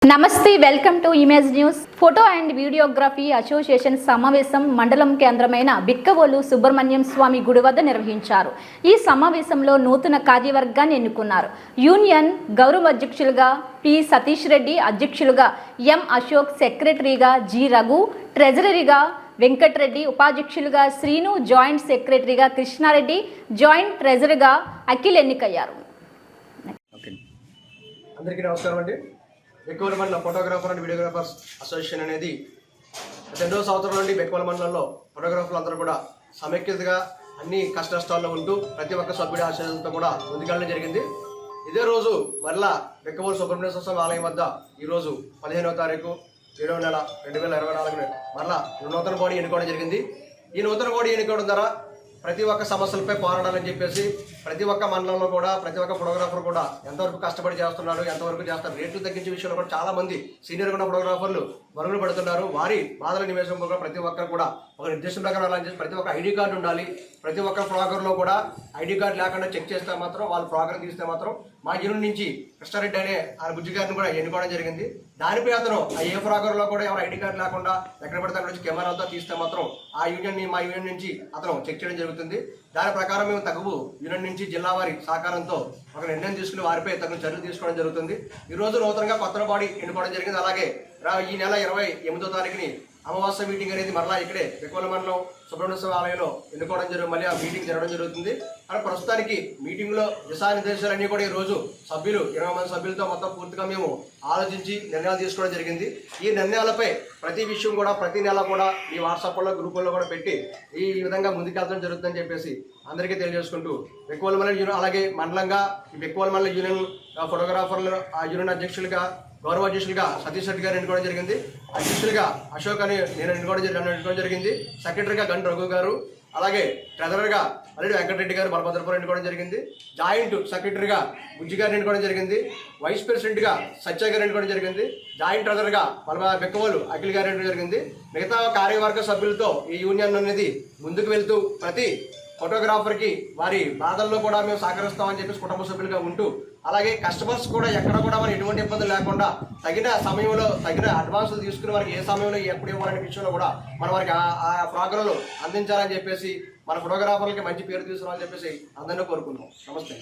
నమస్తే welcome to image news. Photo and videography association సమావేశం మండలం కేంద్రమైన బిక్కవోలు సుబ్రహ్మణ్యం స్వామి గుడి వద్ద నిర్వహించారు. ఈ సమావేశంలో నూతన కార్యవర్గాన్ని ఎన్నుకున్నారు. యూనియన్ గౌరవ అధ్యక్షులుగా పి సతీష్ రెడ్డి, అధ్యక్షులుగా ఎం అశోక్, సెక్రటరీగా జి రఘు, ట్రెజరీగా వెంకటరెడ్డి, ఉపాధ్యక్షులుగా శ్రీను, జాయింట్ సెక్రటరీగా కృష్ణారెడ్డి, జాయింట్ ట్రెజరీగా అఖిల్ ఎన్నికయ్యారు. అందరికీ నమస్కారం అండి. బెక్కవోలు మండల ఫోటోగ్రాఫర్ అండ్ వీడియోగ్రాఫర్స్ అసోసియేషన్ అనేది 2వ సంవత్సరం నుండి బెక్కవోలు మండలంలో ఫోటోగ్రాఫర్లు అందరూ కూడా సమైక్యతగా అన్ని కష్ట నష్టాల్లో ఉంటూ ప్రతి ఒక్క సభ్యుడి ఆశయంతో కూడా ముందుకెళ్ళడం జరిగింది. ఇదే రోజు మరలా బెక్కవోలు సుబ్రహ్మణ్య స్వామి ఆలయం వద్ద ఈరోజు 15వ తారీఖు 7వ నెల 2024 మరలా నూతన బాడీ ఎన్నుకోవడం జరిగింది. ఈ నూతన బాడీ ఎన్నుకోవడం ద్వారా ప్రతి ఒక్క సమస్యలపై పోరాడాలని చెప్పేసి ప్రతి ఒక్క మండలంలో కూడా ప్రతి ఒక్క ఫోటోగ్రాఫర్ కూడా ఎంతవరకు కష్టపడి చేస్తున్నాడు, ఎంతవరకు చేస్తారు, రేట్లు తగ్గించే విషయంలో కూడా చాలా మంది సీనియర్ ఉన్న ఫోటోగ్రాఫర్లు మరుగులు పడుతున్నారు. వారి బాధల నివేశం కూడా ప్రతి ఒక్కరు కూడా ఒక నిర్దేశం ప్రకారం అలా చేసి ప్రతి ఒక్క ఐడి కార్డు ఉండాలి. ప్రతి ఒక్క ఫ్లాగర్లో కూడా ఐడి కార్డు లేకుండా చెక్ చేస్తే మాత్రం వాళ్ళు ఫ్లాగర్ తీస్తే మాత్రం మా యూనియన్ నుంచి కృష్ణారెడ్డి అనే ఆ బుజ్జి గారిని కూడా ఎన్నుకోవడం జరిగింది. దానిపై అతను ఆ ఏ ఫ్లాగర్లో కూడా ఎవరు ఐడి కార్డు లేకుండా ఎక్కడ పడితే అక్కడ నుంచి కెమెరాలతో తీస్తే మాత్రం ఆ మా యూనియన్ నుంచి అతను చెక్ చేయడం జరుగుతుంది. దాని ప్రకారం మేము తగు యూనియన్ నుంచి జిల్లా వారి సహకారంతో ఒక నిర్ణయం తీసుకుని వారిపై తగిన చర్యలు తీసుకోవడం జరుగుతుంది. ఈ రోజు నూతనంగా కొత్త బాడీ ఎన్నుకోవడం జరిగింది. అలాగే ఈ నెల 28వ తారీఖుని అమావాస్య మీటింగ్ అనేది మరలా ఇక్కడే బెక్కవోలు మండలం సుబ్రహ్మణ్య స్వామి ఆలయంలో ఎన్నుకోవడం మళ్ళీ ఆ మీటింగ్ జరగడం జరుగుతుంది. అలా ప్రస్తుతానికి మీటింగ్లో దిశానిర్దేశాలన్నీ కూడా ఈ రోజు సభ్యులు 20 మంది సభ్యులతో మొత్తం పూర్తిగా మేము ఆలోచించి నిర్ణయాలు తీసుకోవడం జరిగింది. ఈ నిర్ణయాలపై ప్రతి విషయం కూడా ప్రతి నెల కూడా ఈ వాట్సాప్లో గ్రూపుల్లో కూడా పెట్టి ఈ విధంగా ముందుకెళ్తడం జరుగుతుందని చెప్పేసి అందరికీ తెలియజేసుకుంటూ బెక్కవోలు మండలం యూనియన్ అలాగే మండలంగా ఈ బెక్కవోలు మండలం యూనియన్ ఫోటోగ్రాఫర్లు ఆ యూనియన్ అధ్యక్షులుగా గౌరవ అధ్యక్షులుగా సతీష్ రెడ్డి గారు ఎన్నుకోవడం జరిగింది. అధ్యక్షులుగా అశోక్ అని నేను ఎన్నుకోవడం జరిగింది. సెక్రటరీగా గంట రఘు గారు, అలాగే ట్రెజరర్గా అల్లుడు వెంకటరెడ్డి గారు బలభద్రపురం ఎన్నుకోవడం జరిగింది. జాయింట్ సెక్రటరీగా బుజ్జి గారిని ఎన్నుకోవడం జరిగింది. వైస్ ప్రెసిడెంట్గా సత్య గారు ఎన్నుకోవడం జరిగింది. జాయింట్ ట్రెజరర్గా బెక్కవోలు అఖిల్ గారు ఎన్నుకోవడం జరిగింది. మిగతా కార్యవర్గ సభ్యులతో ఈ యూనియన్ అనేది ముందుకు వెళ్తూ ప్రతి ఫోటోగ్రాఫర్కి వారి బాధల్లో కూడా మేము సహకరిస్తామని చెప్పేసి కుటుంబ సభ్యులుగా ఉంటూ అలాగే కస్టమర్స్ కూడా ఎక్కడ కూడా మనం ఎటువంటి ఇబ్బందులు లేకుండా తగిన సమయంలో తగిన అడ్వాన్సులు తీసుకుని వారికి ఏ సమయంలో ఎప్పుడు ఇవ్వాలనే విషయంలో కూడా మనం వారికి ఆ ప్రోగ్రాంలు అందించాలని చెప్పేసి మన ఫోటోగ్రాఫర్లకి మంచి పేరు తీసుకురావాలని చెప్పేసి అందరినీ కోరుకుంటున్నాం. నమస్తే.